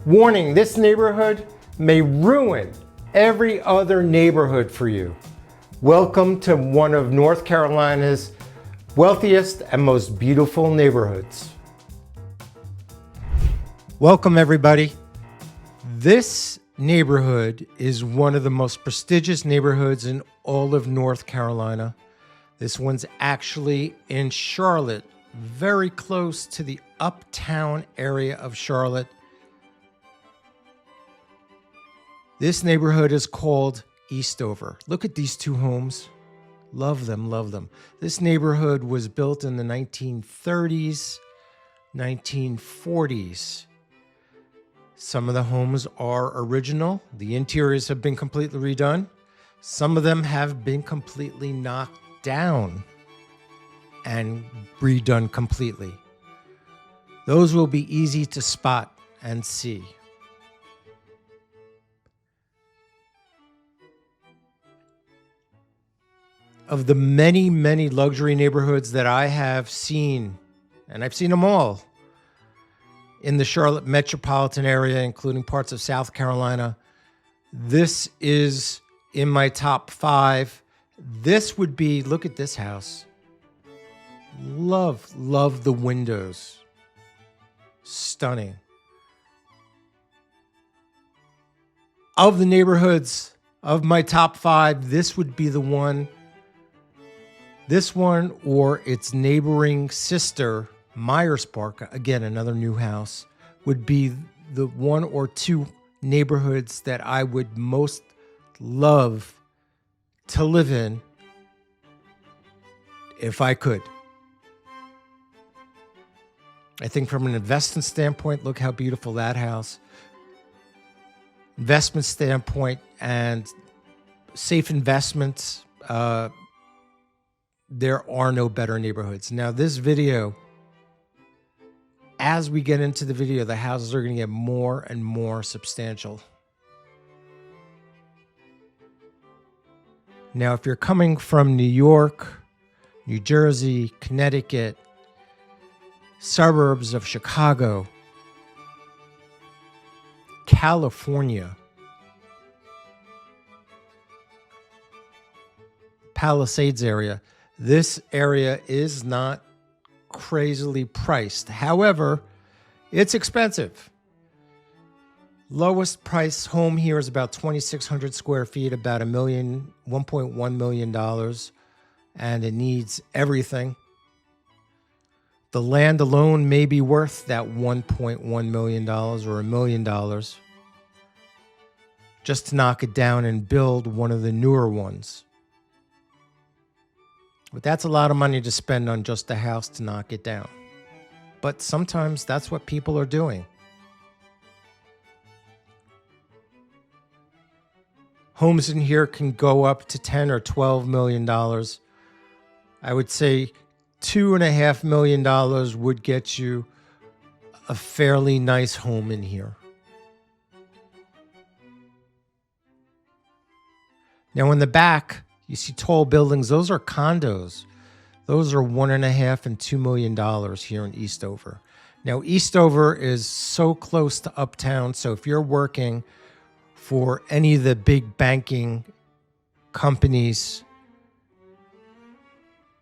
Warning, this neighborhood may ruin every other neighborhood for you. Welcome to one of North Carolina's wealthiest and most beautiful neighborhoods. Welcome everybody. This neighborhood is one of the most prestigious neighborhoods in all of North Carolina. This one's actually in Charlotte, very close to the uptown area of Charlotte. This neighborhood is called Eastover. Look at these two homes. Love them, love them. This neighborhood was built in the 1930s, 1940s. Some of the homes are original. The interiors have been completely redone. Some of them have been completely knocked down and redone completely. Those will be easy to spot and see. Of the many, many luxury neighborhoods that I have seen, and I've seen them all, in the Charlotte metropolitan area, including parts of South Carolina, this is in my top 5. This would be, look at this house. Love the windows. Stunning. Of the neighborhoods of my top 5, this would be the one. This one or its neighboring sister, Myers Park, again, another new house, would be the one or two neighborhoods that I would most love to live in if I could. I think from an investment standpoint, look how beautiful that house. Investment standpoint and safe investments, there are no better neighborhoods. Now, this video, as we get into the video, the houses are going to get more and more substantial. Now, if you're coming from New York, New Jersey, Connecticut, suburbs of Chicago, California, Palisades area, this area is not crazily priced. However, it's expensive. Lowest price home here is about 2,600 square feet, about $1.1 million, and it needs everything. The land alone may be worth that $1.1 million or $1 million just to knock it down and build one of the newer ones. But that's a lot of money to spend on just a house to knock it down. But sometimes that's what people are doing. Homes in here can go up to $10 or $12 million. I would say $2.5 million would get you a fairly nice home in here. Now in the back, you see tall buildings. Those are condos. Those are $1.5 and $2 million here in Eastover. Now, Eastover is so close to uptown. So if you're working for any of the big banking companies,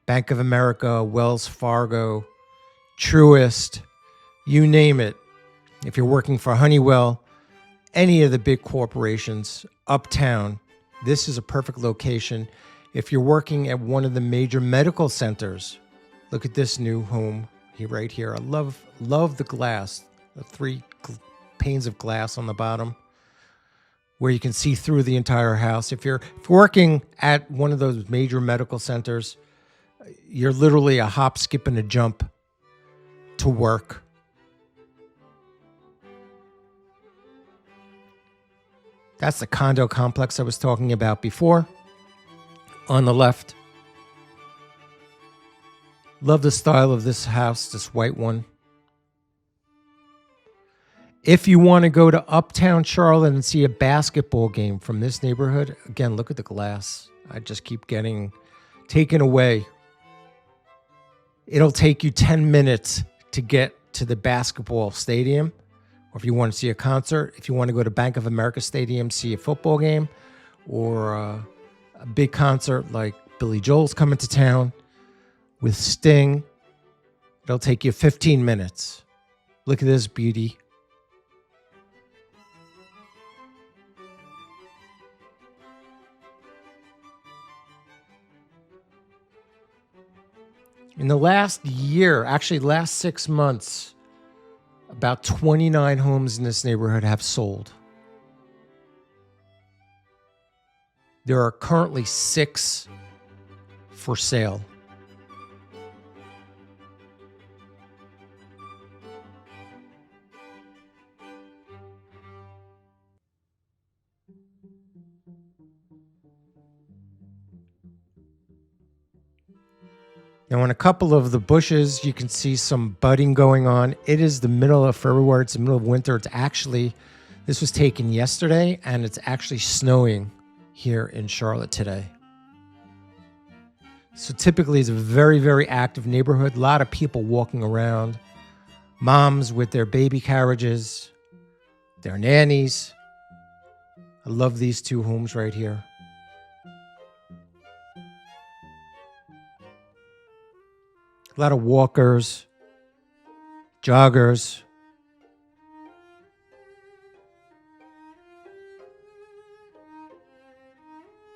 Bank of America, Wells Fargo, Truist, you name it. If you're working for Honeywell, any of the big corporations, uptown, this is a perfect location. If you're working at one of the major medical centers, look at this new home here, right here. I love the glass, the 3 panes of glass on the bottom where you can see through the entire house. If you're working at one of those major medical centers, you're literally a hop, skip, and a jump to work. That's the condo complex I was talking about before. On the left. Love the style of this house, this white one. If you want to go to uptown Charlotte and see a basketball game from this neighborhood, again, look at the glass. I just keep getting taken away. It'll take you 10 minutes to get to the basketball stadium or if you want to see a concert, if you want to go to Bank of America Stadium, see a football game, or a big concert like Billy Joel's coming to town with Sting, it'll take you 15 minutes. Look at this beauty. In the last year, actually last 6 months, about 29 homes in this neighborhood have sold. There are currently 6 for sale. Now, in a couple of the bushes, you can see some budding going on. It is the middle of February. It's the middle of winter. This was taken yesterday, and it's actually snowing here in Charlotte today. So typically, it's a very, very active neighborhood. A lot of people walking around. Moms with their baby carriages, their nannies. I love these 2 homes right here. A lot of walkers, joggers.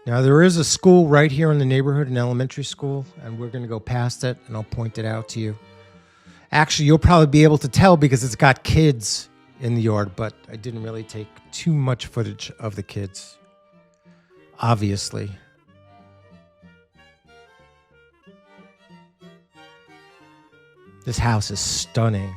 Now, there is a school right here in the neighborhood, an elementary school, and we're going to go past it, and I'll point it out to you. Actually, you'll probably be able to tell because it's got kids in the yard, but I didn't really take too much footage of the kids, obviously. This house is stunning.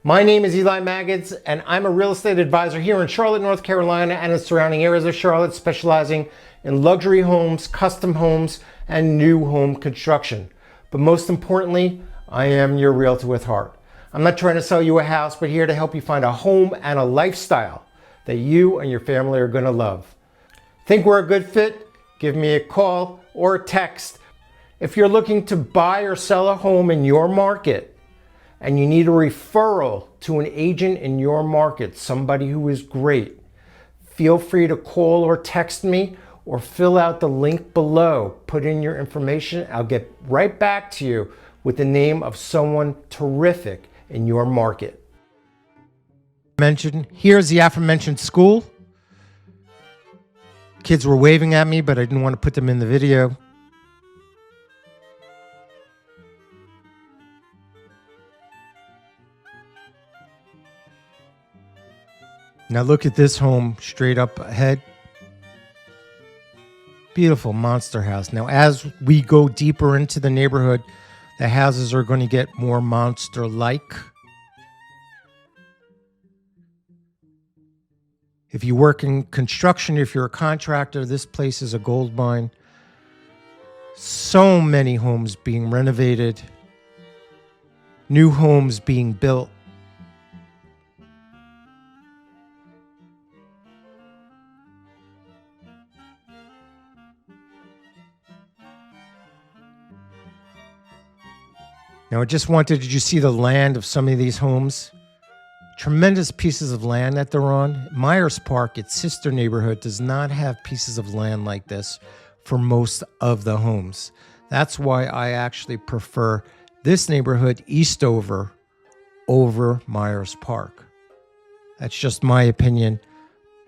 My name is Eli Magids, and I'm a real estate advisor here in Charlotte, North Carolina, and in surrounding areas of Charlotte, specializing in luxury homes, custom homes, and new home construction. But most importantly, I am your realtor with heart. I'm not trying to sell you a house, but here to help you find a home and a lifestyle that you and your family are going to love. Think we're a good fit? Give me a call or a text. If you're looking to buy or sell a home in your market and you need a referral to an agent in your market, somebody who is great, feel free to call or text me or fill out the link below. Put in your information. I'll get right back to you with the name of someone terrific in your market. Here's the aforementioned school. Kids were waving at me, but I didn't want to put them in the video. Now look at this home straight up ahead. Beautiful monster house. Now, as we go deeper into the neighborhood, the houses are going to get more monster-like. If you work in construction, if you're a contractor, this place is a gold mine. So many homes being renovated, new homes being built. Now, did you see the land of some of these homes? Tremendous pieces of land that they're on. Myers Park, its sister neighborhood, does not have pieces of land like this for most of the homes. That's why I actually prefer this neighborhood, Eastover, over Myers Park. That's just my opinion.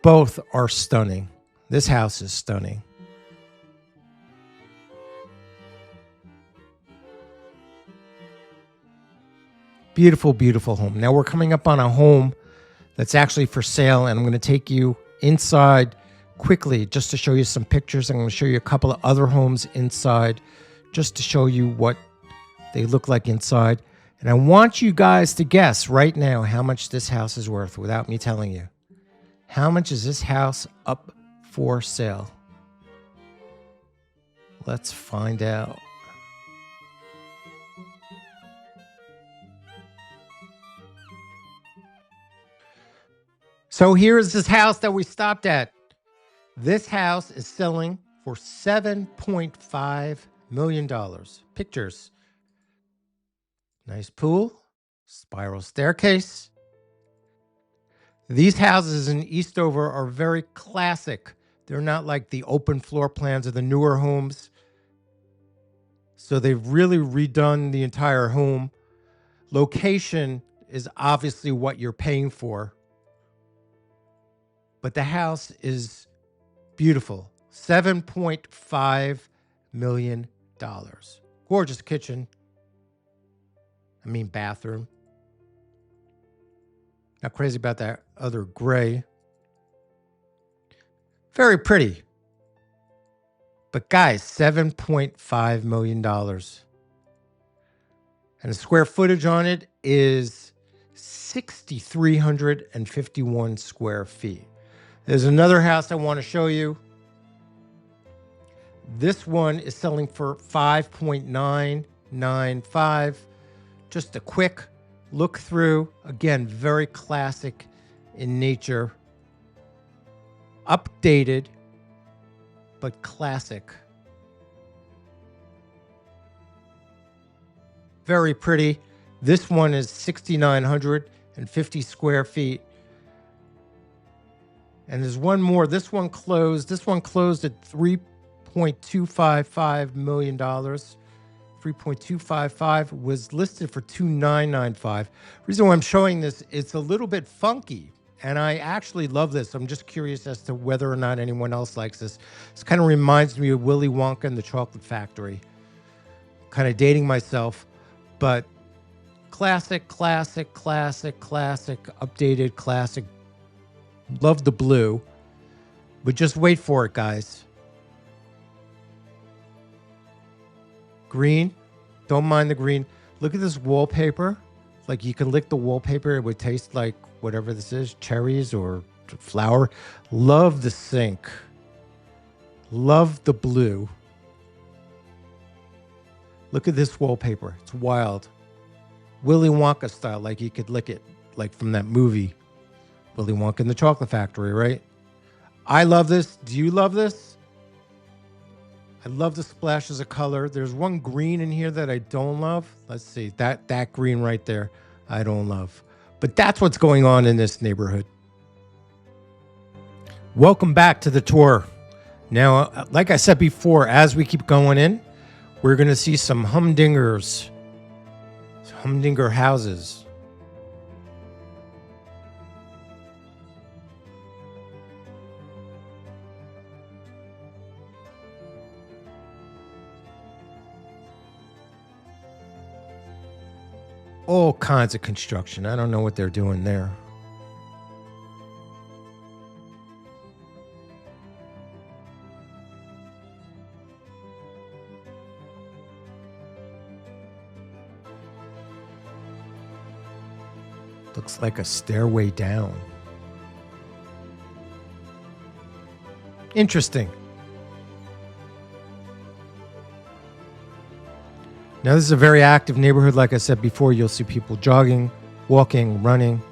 Both are stunning. This house is stunning. Beautiful, beautiful home. Now we're coming up on a home that's actually for sale, and I'm going to take you inside quickly just to show you some pictures. I'm going to show you a couple of other homes inside just to show you what they look like inside. And I want you guys to guess right now how much this house is worth without me telling you. How much is this house up for sale? Let's find out. So here is this house that we stopped at. This house is selling for $7.5 million. Pictures. Nice pool, spiral staircase. These houses in Eastover are very classic. They're not like the open floor plans of the newer homes. So they've really redone the entire home. Location is obviously what you're paying for. But the house is beautiful. $7.5 million. Gorgeous kitchen. Bathroom. Not crazy about that other gray. Very pretty. But guys, $7.5 million. And the square footage on it is 6,351 square feet. There's another house I want to show you. This one is selling for $5.995. Just a quick look through. Again, very classic in nature. Updated, but classic. Very pretty. This one is 6,950 square feet. And there's one more. This one closed. This one closed at $3.255 million. 3.255 was listed for 2,995. Reason why I'm showing this, it's a little bit funky. And I actually love this. I'm just curious as to whether or not anyone else likes this. This kind of reminds me of Willy Wonka and the Chocolate Factory. Kind of dating myself, but classic, classic, classic, classic, updated, classic. Love the blue, but just wait for it, guys. Green, don't mind the green. Look at this wallpaper. Like you can lick the wallpaper. It would taste like whatever this is, cherries or flour. Love the sink. Love the blue. Look at this wallpaper. It's wild. Willy Wonka style, like you could lick it, like from that movie, Willy Wonka and the Chocolate Factory, right? I love this. Do you love this? I love the splashes of color. There's one green in here that I don't love. Let's see, that green right there, I don't love. But that's what's going on in this neighborhood. Welcome back to the tour. Now, like I said before, as we keep going in, we're going to see some humdingers, humdinger houses. All kinds of construction. I don't know what they're doing there. Looks like a stairway down. Interesting. Now, this is a very active neighborhood. Like I said before, you'll see people jogging, walking, running.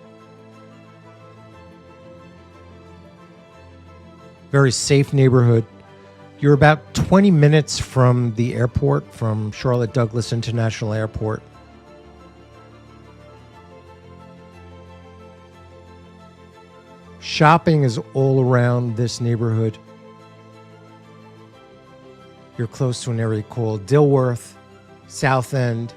Very safe neighborhood. You're about 20 minutes from the airport, from Charlotte Douglas International Airport. Shopping is all around this neighborhood. You're close to an area called Dilworth, South End,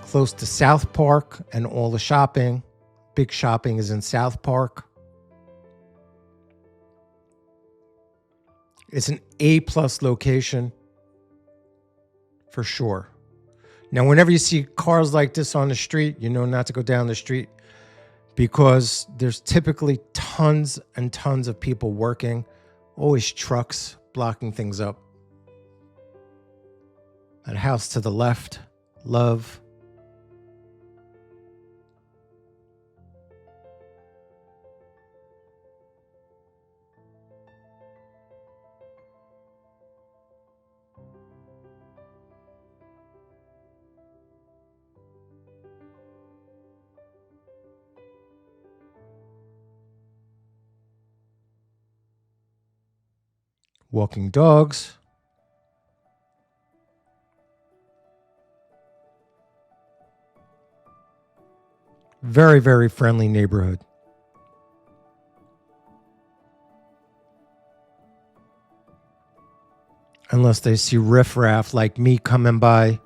close to South Park and all the shopping. Big shopping is in South Park. It's an A-plus location for sure. Now, whenever you see cars like this on the street, you know not to go down the street because there's typically tons and tons of people working, always trucks blocking things up. That house to the left, love. walking dogs. Very, very friendly neighborhood. Unless they see riffraff like me coming by,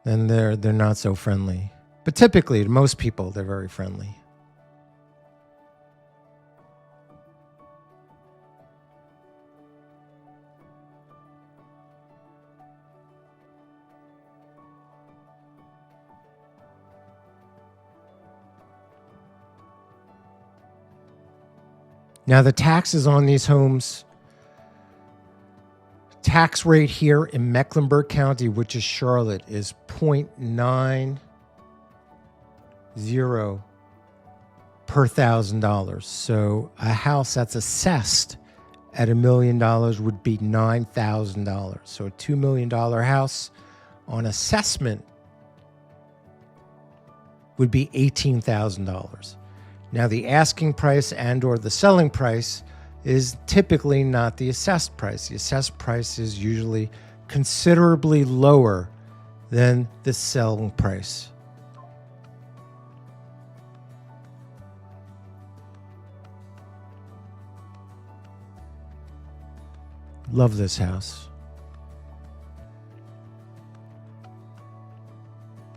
then they're not so friendly. But typically, to most people, they're very friendly. Now, the taxes on these homes, tax rate here in Mecklenburg County, which is Charlotte, is 0.90 per $1,000. So a house that's assessed at $1 million would be $9,000. So a $2 million house on assessment would be $18,000. Now, the asking price and or the selling price is typically not the assessed price. The assessed price is usually considerably lower than the selling price. Love this house.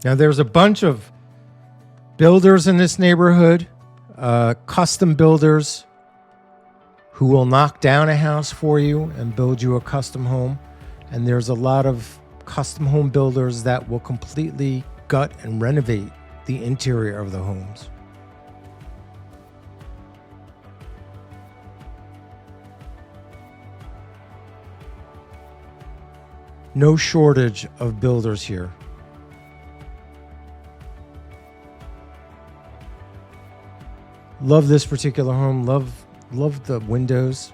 Now, there's a bunch of builders in this neighborhood, custom builders who will knock down a house for you and build you a custom home. And there's a lot of custom home builders that will completely gut and renovate the interior of the homes. No shortage of builders here. Love this particular home. Love the windows.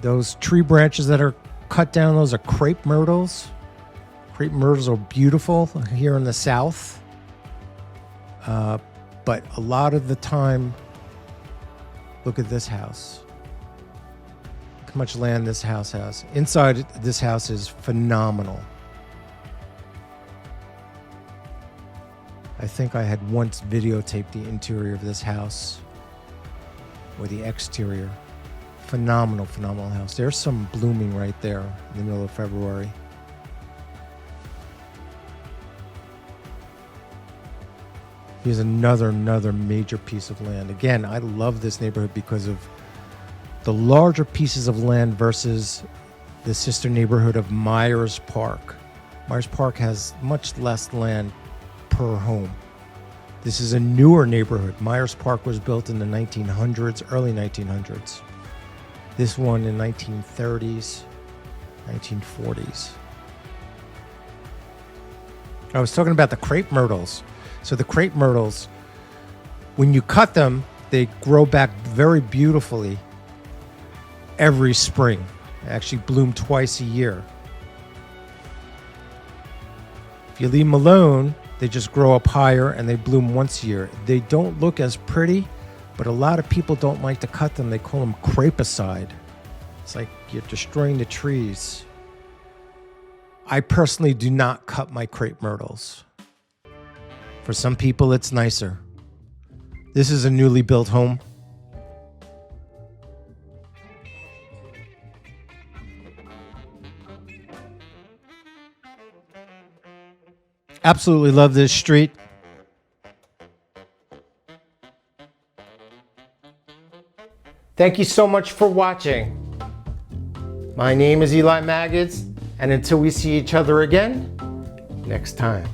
Those tree branches that are cut down, those are crepe myrtles. Crepe myrtles are beautiful here in the South. But a lot of the time, look at this house. Look how much land this house has. Inside this house is phenomenal. I think I had once videotaped the interior of this house, or the exterior. Phenomenal, phenomenal house. There's some blooming right there in the middle of February. Here's another major piece of land. Again, I love this neighborhood because of the larger pieces of land versus the sister neighborhood of Myers Park. Myers Park has much less land per home. This is a newer neighborhood. Myers Park was built in the 1900s, early 1900s. This one in 1930s, 1940s. I was talking about the crepe myrtles. So the crepe myrtles, when you cut them, they grow back very beautifully every spring. They actually bloom twice a year. If you leave them alone, they just grow up higher and they bloom once a year. They don't look as pretty, but a lot of people don't like to cut them. They call them crepicide. It's like you're destroying the trees. I personally do not cut my crepe myrtles. For some people, it's nicer. This is a newly built home. Absolutely love this street. Thank you so much for watching. My name is Eli Magids, and until we see each other again, next time.